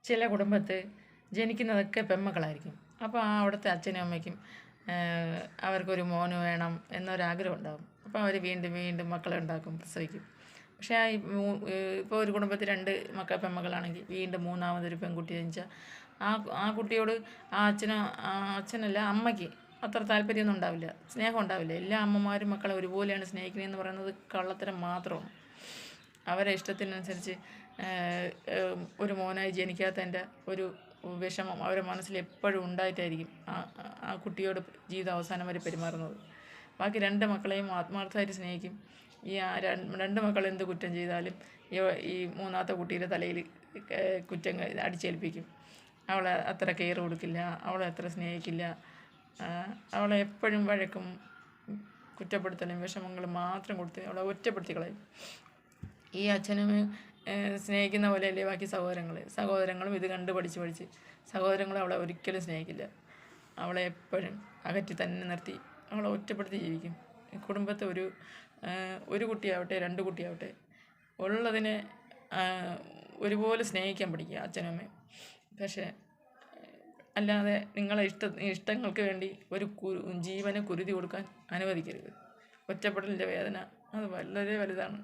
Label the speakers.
Speaker 1: ചില കുടുംബത്ത് ജനിക്കുന്നതൊക്കെ പെൺമക്കളായിരിക്കും. അപ്പോൾ അവിടുത്തെ അച്ഛനും അമ്മയ്ക്കും അവർക്കൊരു മോന് വേണം എന്നൊരാഗ്രഹം ഉണ്ടാകും. അപ്പോൾ അവർ വീണ്ടും വീണ്ടും മക്കളെ ഉണ്ടാക്കും, പ്രസവിക്കും. പക്ഷേ ഇപ്പോൾ ഒരു കുടുംബത്തിൽ 2 പെൺമക്കളാണെങ്കിൽ വീണ്ടും മൂന്നാമതൊരു പെൺകുട്ടി ജനിച്ചാൽ ആ കുട്ടിയോട് അച്ഛനല്ല അമ്മയ്ക്ക് അത്ര താല്പര്യമൊന്നും ഉണ്ടാവില്ല, സ്നേഹം ഉണ്ടാവില്ല. എല്ലാ അമ്മമാരും മക്കളെ ഒരുപോലെയാണ് സ്നേഹിക്കുന്നതെന്ന് പറയുന്നത് കള്ളത്തരം മാത്രമാണ്. അവരെ ഇഷ്ടത്തിനനുസരിച്ച് ഒരു മോനായി ജനിക്കാത്തതിൻ്റെ ഒരു വിഷമം അവരുടെ മനസ്സിൽ എപ്പോഴും ഉണ്ടായിട്ടായിരിക്കും ആ കുട്ടിയോട് ജീവിതം അവസാനം വരെ പെരുമാറുന്നത്. ബാക്കി 2 മക്കളെയും ആത്മാർത്ഥമായിട്ട് സ്നേഹിക്കും. ഈ 2 മക്കൾ എന്ത് കുറ്റം ചെയ്താലും ഈ മൂന്നാമത്തെ കുട്ടിയുടെ തലയിൽ കുറ്റം അടിച്ചേൽപ്പിക്കും. അവളെ അത്ര കെയർ കൊടുക്കില്ല, അവളെ അത്ര സ്നേഹിക്കില്ല, അവളെ എപ്പോഴും വഴക്കും കുറ്റപ്പെടുത്തലും വിഷമങ്ങളും മാത്രം കൊടുത്ത് അവളെ ഒറ്റപ്പെടുത്തി കളയും. ഈ അച്ഛനും സ്നേഹിക്കുന്ന പോലെയല്ലേ ബാക്കി സഹോദരങ്ങളും ഇത് കണ്ട് പഠിച്ച് സഹോദരങ്ങൾ അവളെ ഒരിക്കലും സ്നേഹിക്കില്ല. അവളെ എപ്പോഴും അകറ്റി തന്നെ നിർത്തി അവളെ ഒറ്റപ്പെടുത്തി ജീവിക്കും. കുടുംബത്തെ ഒരു കുട്ടിയാവട്ടെ 2 കുട്ടിയാവട്ടെ ഉള്ളതിനെ ഒരുപോലെ സ്നേഹിക്കാൻ പഠിക്കുക അച്ഛനും അമ്മയും. പക്ഷേ അല്ലാതെ നിങ്ങളെ ഇഷ്ടങ്ങൾക്ക് വേണ്ടി ഒരു ജീവന് കുരുതി കൊടുക്കാൻ അനുവദിക്കരുത്. ഒറ്റപ്പെടലിൻ്റെ വേദന അത് വളരെ വലുതാണ്.